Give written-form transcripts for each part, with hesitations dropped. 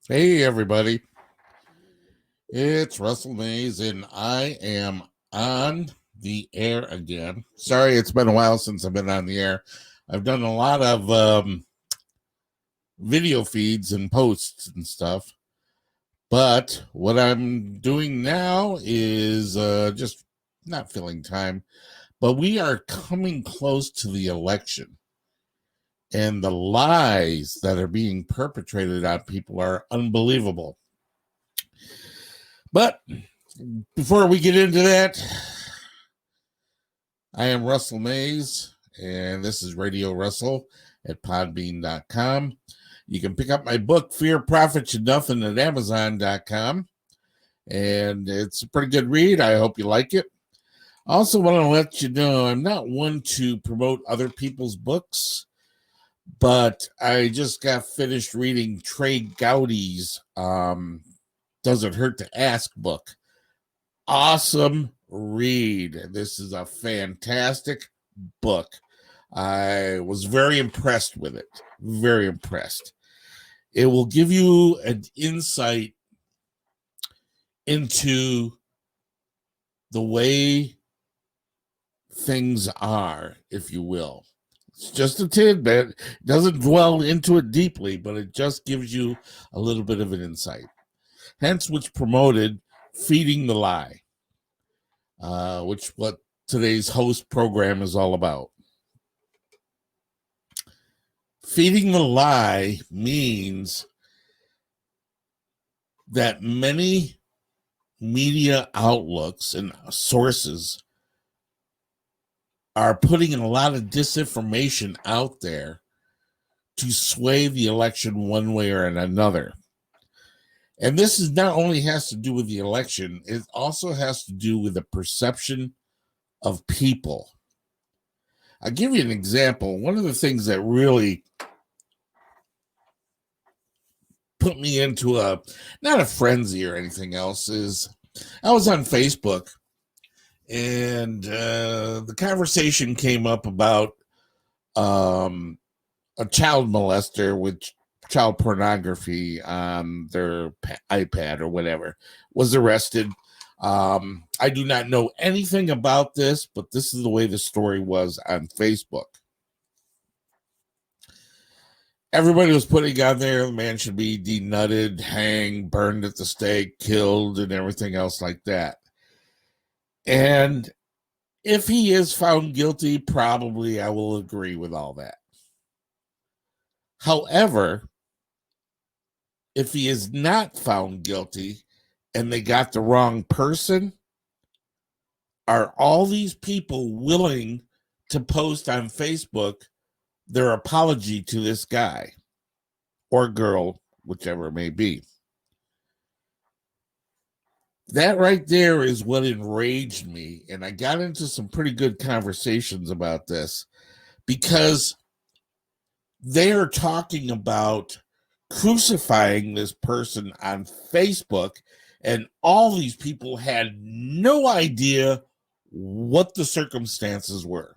Hey, everybody. It's Russell Mays, and I am on the air again. Sorry, it's been a while since I've been on the air. I've done a lot of video feeds and posts and stuff. But what I'm doing now is just not filling time. But we are coming close to the election. And the lies that are being perpetrated on people are unbelievable. But before we get into that, I am Russell Mays, and this is Radio Russell at podbean.com. You can pick up my book, Fear, Profit, and Nothing, at amazon.com. And it's a pretty good read. I hope you like it. I also want to let you know I'm not one to promote other people's books, but I just got finished reading Trey Gowdy's Doesn't Hurt to Ask book. Awesome read. This is a fantastic book. I was very impressed with it. Very impressed. It will give you an insight into the way things are, if you will. It's just a tidbit. It doesn't dwell into it deeply, but it just gives you a little bit of an insight. Hence, which promoted Feeding the Lie, which what today's host program is all about. Feeding the lie means that many media outlooks and sources are putting in a lot of disinformation out there to sway the election one way or another. And this is not only has to do with the election, it also has to do with the perception of people. I'll give you an example. One of the things that really put me into not a frenzy or anything else is I was on Facebook, and the conversation came up about a child molester with child pornography on their iPad or whatever was arrested. I do not know anything about this, but this is the way the story was on Facebook. Everybody was putting on there the man should be denutted, hanged, burned at the stake, killed, and everything else like that. And if he is found guilty, probably I will agree with all that. However, if he is not found guilty and they got the wrong person, are all these people willing to post on Facebook their apology to this guy or girl, whichever it may be? That right there is what enraged me. And I got into some pretty good conversations about this because they are talking about crucifying this person on Facebook, and all these people had no idea what the circumstances were.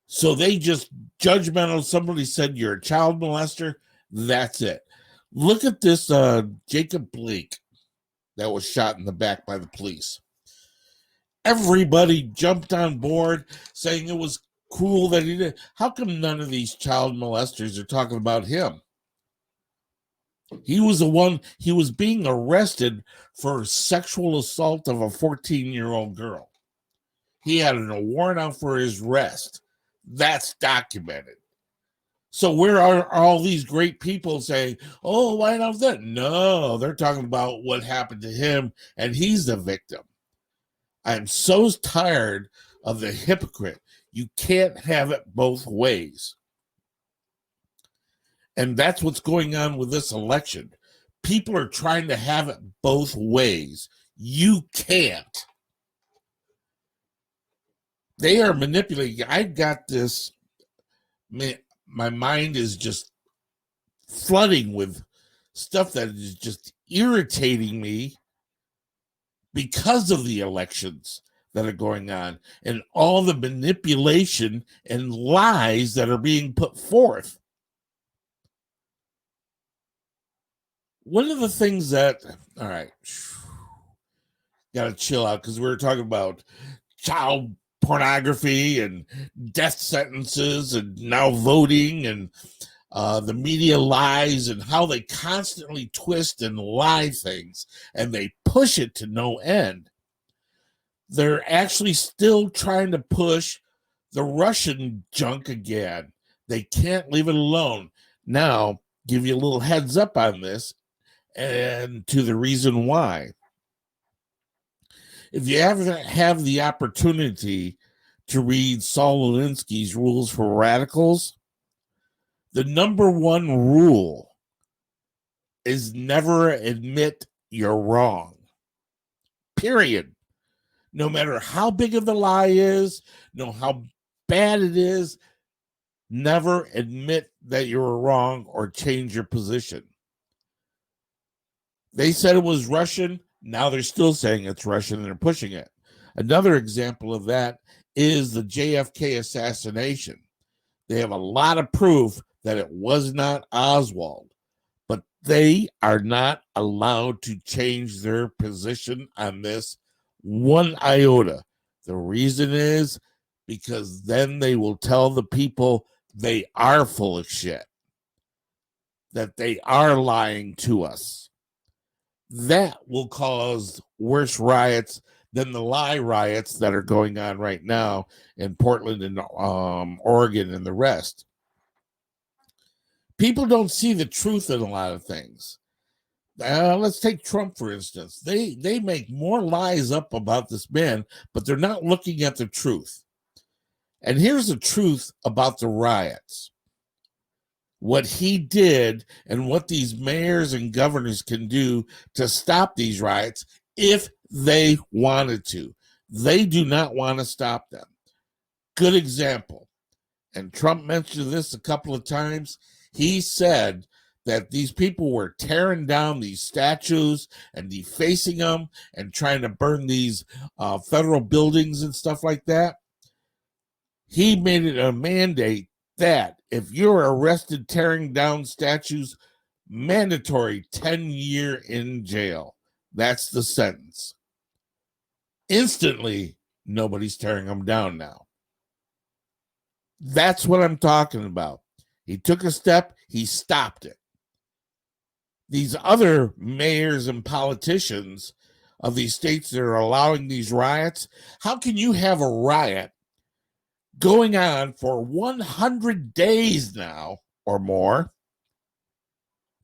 So they just judgmental. Somebody said you're a child molester. That's it. Look at this Jacob Blake that was shot in the back by the police. Everybody jumped on board saying it was cool that he did. How come none of these child molesters are talking about him? He was the one, he was being arrested for sexual assault of a 14-year-old girl. He had a warrant out for his arrest. That's documented. So where are all these great people saying, oh, why not that? No, they're talking about what happened to him, and he's the victim. I'm so tired of the hypocrite. You can't have it both ways. And that's what's going on with this election. People are trying to have it both ways. You can't. They are manipulating. I've got this, my mind is just flooding with stuff that is just irritating me because of the elections that are going on and all the manipulation and lies that are being put forth. One of the things that, all right, got to chill out because we were talking about child pornography and death sentences and now voting and the media lies and how they constantly twist and lie things and they push it to no end. They're actually still trying to push the Russian junk again. They can't leave it alone. Now, give you a little heads up on this and to the reason why. If you ever have the opportunity to read Saul Alinsky's Rules for Radicals, the number one rule is never admit you're wrong. Period. No matter how big of the lie is, no how bad it is, never admit that you were wrong or change your position. They said it was Russian. Now they're still saying it's Russian and they're pushing it. Another example of that is the JFK assassination. They have a lot of proof that it was not Oswald, but they are not allowed to change their position on this one iota. The reason is because then they will tell the people they are full of shit, that they are lying to us. That will cause worse riots than the lie riots that are going on right now in Portland and Oregon and the rest. People don't see the truth in a lot of things. Let's take Trump, for instance. They make more lies up about this man, but they're not looking at the truth. And here's the truth about the riots. What he did and what these mayors and governors can do to stop these riots if they wanted to. They do not want to stop them. Good example. And Trump mentioned this a couple of times. He said that these people were tearing down these statues and defacing them and trying to burn these federal buildings and stuff like that. He made it a mandate that if you're arrested tearing down statues, mandatory 10-year in jail. That's the sentence. Instantly, nobody's tearing them down now. That's what I'm talking about. He took a step, he stopped it. These other mayors and politicians of these states that are allowing these riots, how can you have a riot going on for 100 days now or more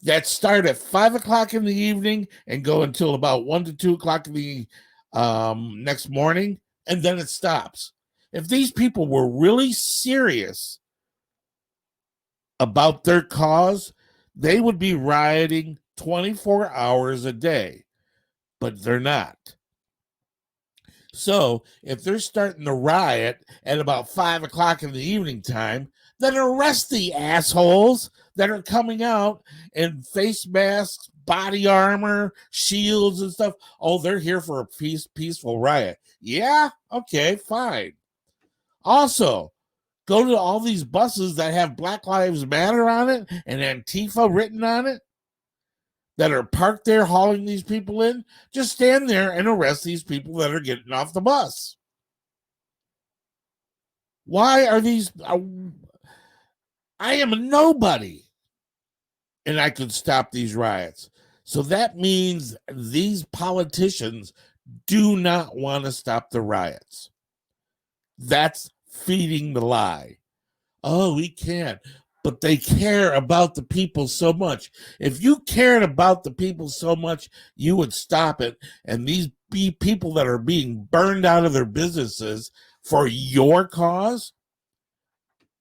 that start at 5 o'clock in the evening and go until about 1 to 2 o'clock in the next morning, and then it stops? If these people were really serious about their cause, they would be rioting 24 hours a day, but they're not. So if they're starting to riot at about 5 o'clock in the evening time, then arrest the assholes that are coming out in face masks, body armor, shields and stuff. Oh, they're here for a peaceful riot. Yeah, okay, fine. Also, go to all these buses that have Black Lives Matter on it and Antifa written on it that are parked there hauling these people in. Just stand there and arrest these people that are getting off the bus. Why are these? I am a nobody, and I could stop these riots. So that means these politicians do not want to stop the riots. That's feeding the lie. Oh, we can't. But they care about the people so much. If you cared about the people so much, you would stop it. And these people that are being burned out of their businesses for your cause,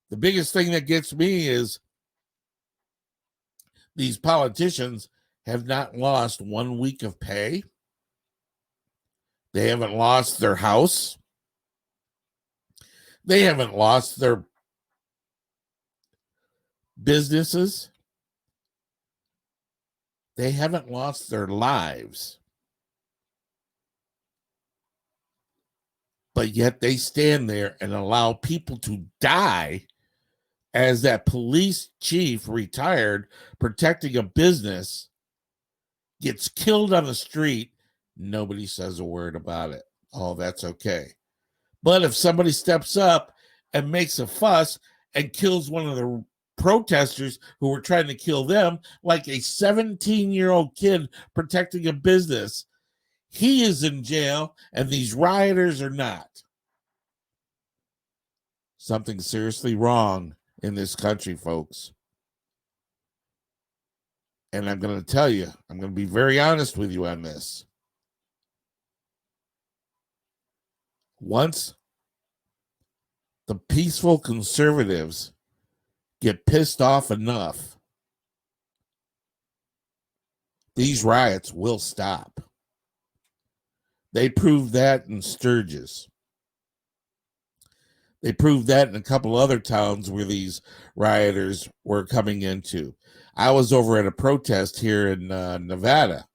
the biggest thing that gets me is these politicians have not lost 1 week of pay. They haven't lost their house. They haven't lost their businesses. They haven't lost their lives. But yet they stand there and allow people to die as that police chief retired protecting a business gets killed on the street, nobody says a word about it. Oh, that's okay. But if somebody steps up and makes a fuss and kills one of the protesters who were trying to kill them, like a 17-year-old kid protecting a business, he is in jail and these rioters are not. Something seriously wrong in this country, folks. And I'm going to tell you, I'm going to be very honest with you on this. Once the peaceful conservatives get pissed off enough, these riots will stop. They proved that in Sturgis. They proved that in a couple other towns where these rioters were coming into. I was over at a protest here in Nevada,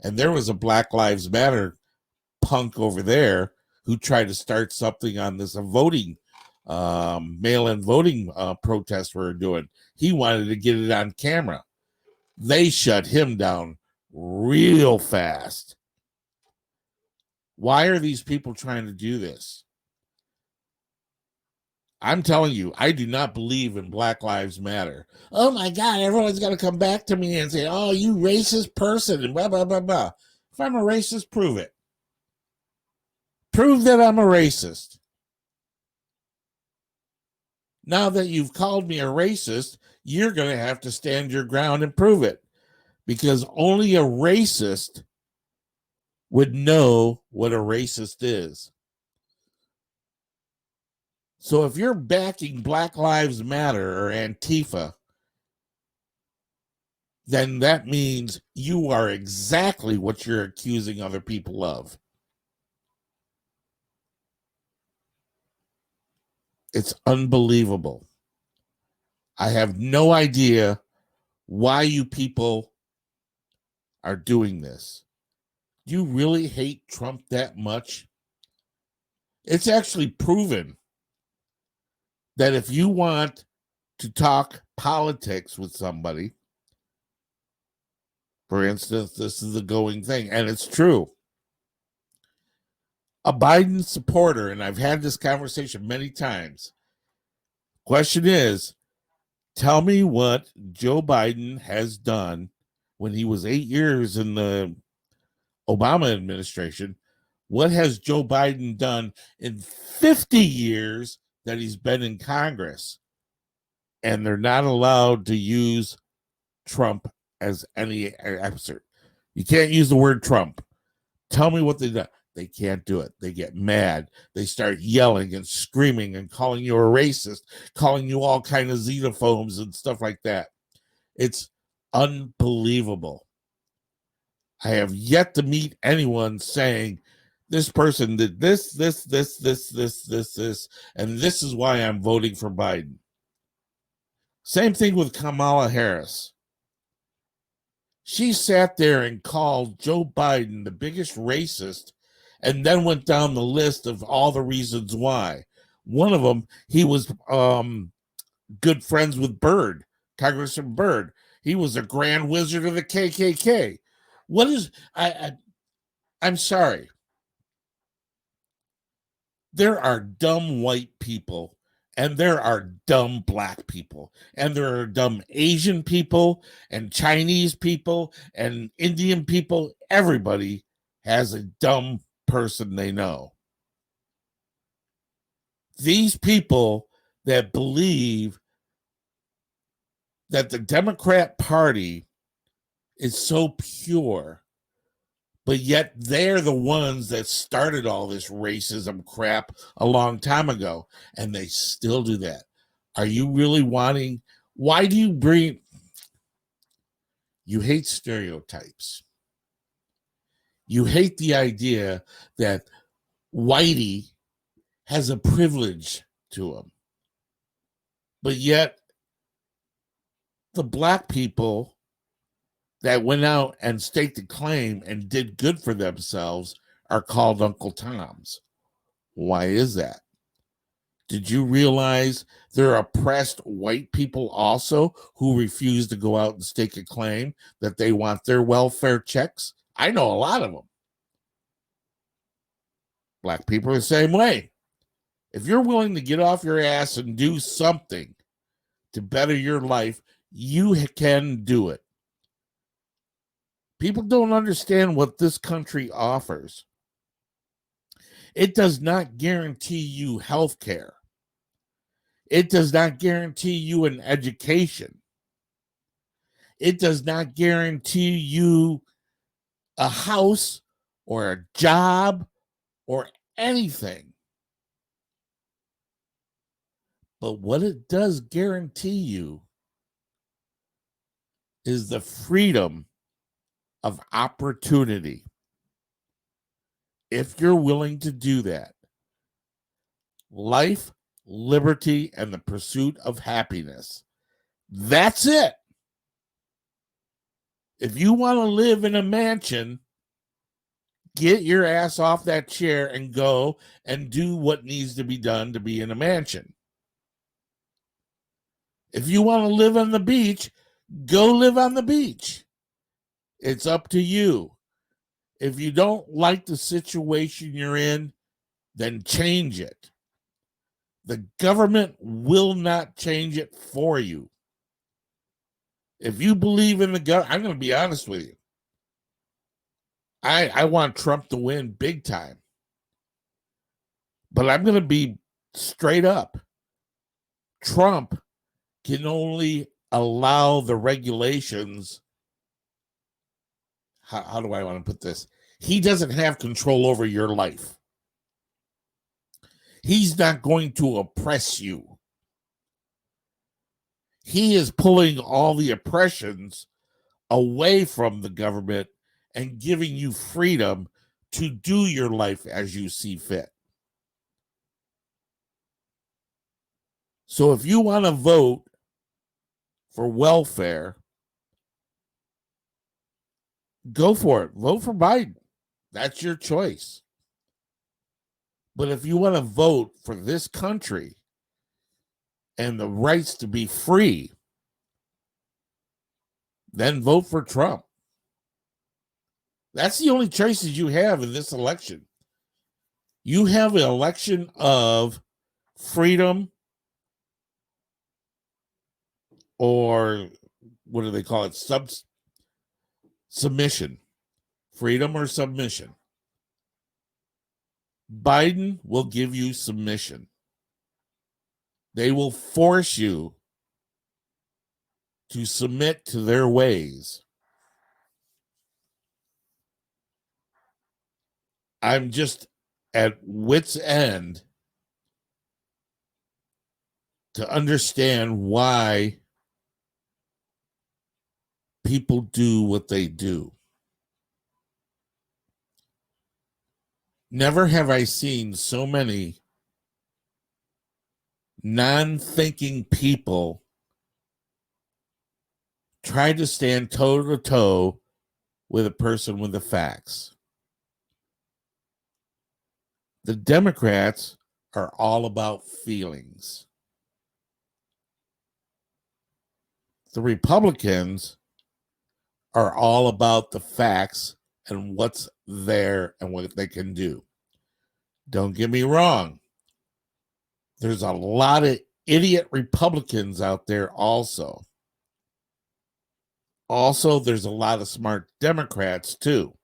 and there was a Black Lives Matter punk over there who tried to start something on this voting, mail-in voting protest we were doing. He wanted to get it on camera. They shut him down real fast. Why are these people trying to do this? I'm telling you, I do not believe in Black Lives Matter. Oh my God, everyone's got to come back to me and say, oh, you racist person, and blah, blah, blah, blah. If I'm a racist, prove it. Prove that I'm a racist. Now that you've called me a racist, you're going to have to stand your ground and prove it. Because only a racist would know what a racist is. So if you're backing Black Lives Matter or Antifa, then that means you are exactly what you're accusing other people of. It's unbelievable. I have no idea why you people are doing this. Do you really hate Trump that much? It's actually proven that if you want to talk politics with somebody, for instance, this is the going thing, and it's true. A Biden supporter, and I've had this conversation many times. Question is, tell me what Joe Biden has done when he was 8 years in the Obama administration. What has Joe Biden done in 50 years that he's been in Congress? And they're not allowed to use Trump as any answer. You can't use the word Trump. Tell me what they do. They can't do it. They get mad. They start yelling and screaming and calling you a racist, calling you all kind of xenophobes and stuff like that. It's unbelievable. I have yet to meet anyone saying this person did this, and this is why I'm voting for Biden. Same thing with Kamala Harris. She sat there and called Joe Biden the biggest racist and then went down the list of all the reasons why. One of them, he was good friends with Byrd, Congressman Byrd. He was a grand wizard of the KKK. What is, I'm sorry. There are dumb white people and there are dumb black people and there are dumb Asian people and Chinese people and Indian people. Everybody has a dumb person they know. These people that believe that the Democrat Party is so pure, but yet they're the ones that started all this racism crap a long time ago, and they still do that. Are you really wanting? Why do you bring? You hate stereotypes. You hate the idea that whitey has a privilege to him, but yet the black people that went out and staked a claim and did good for themselves are called Uncle Toms. Why is that? Did you realize there are oppressed white people also who refuse to go out and stake a claim that they want their welfare checks? I know a lot of them. Black people are the same way. If you're willing to get off your ass and do something to better your life, you can do it. People don't understand what this country offers. It does not guarantee you health care. It does not guarantee you an education. It does not guarantee you a house or a job or anything. But what it does guarantee you is the freedom of opportunity. If you're willing to do that, life, liberty, and the pursuit of happiness. That's it. If you want to live in a mansion, get your ass off that chair and go and do what needs to be done to be in a mansion. If you want to live on the beach, go live on the beach. It's up to you. If you don't like the situation you're in, then change it. The government will not change it for you. If you believe in the government, I'm going to be honest with you. I want Trump to win big time. But I'm going to be straight up. Trump can only allow the regulations. How do I want to put this? He doesn't have control over your life. He's not going to oppress you. He is pulling all the oppressions away from the government and giving you freedom to do your life as you see fit. So if you want to vote for welfare, go for it. Vote for Biden. That's your choice. But if you want to vote for this country and the rights to be free, then vote for Trump. That's the only choices you have in this election. You have an election of freedom, or what do they call it? Submission. Freedom or submission. Biden will give you submission. They will force you to submit to their ways. I'm just at wit's end to understand why people do what they do. Never have I seen so many non-thinking people try to stand toe-to-toe with a person with the facts. The Democrats are all about feelings. The Republicans are all about the facts and what's there and what they can do. Don't get me wrong. There's a lot of idiot Republicans out there also. Also, there's a lot of smart Democrats too.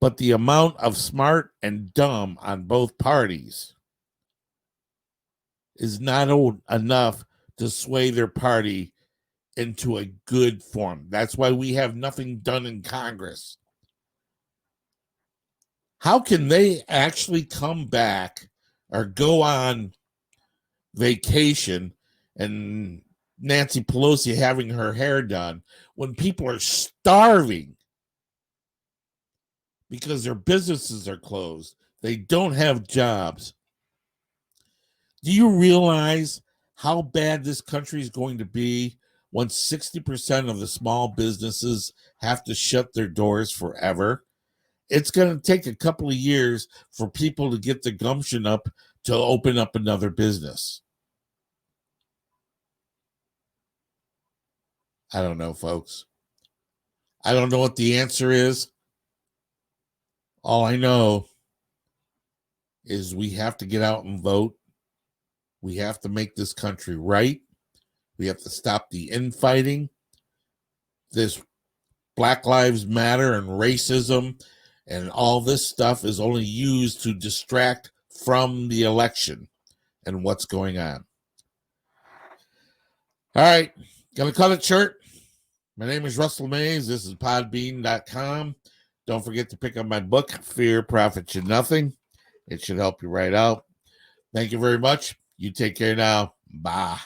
But the amount of smart and dumb on both parties is not enough to sway their party into a good form. That's why we have nothing done in Congress. How can they actually come back or go on vacation and Nancy Pelosi having her hair done when people are starving because their businesses are closed? They don't have jobs. Do you realize how bad this country is going to be when 60% of the small businesses have to shut their doors forever? it's going to take a couple of years for people to get the gumption up to open up another business. I don't know, folks. I don't know what the answer is. All I know is we have to get out and vote. We have to make this country right. We have to stop the infighting. This Black Lives Matter and racism and all this stuff is only used to distract from the election and what's going on. All right, gonna cut it short. My name is Russell Mays. This is podbean.com. Don't forget to pick up my book, Fear Profits You Nothing. It should help you right out. Thank you very much. You take care now. Bye.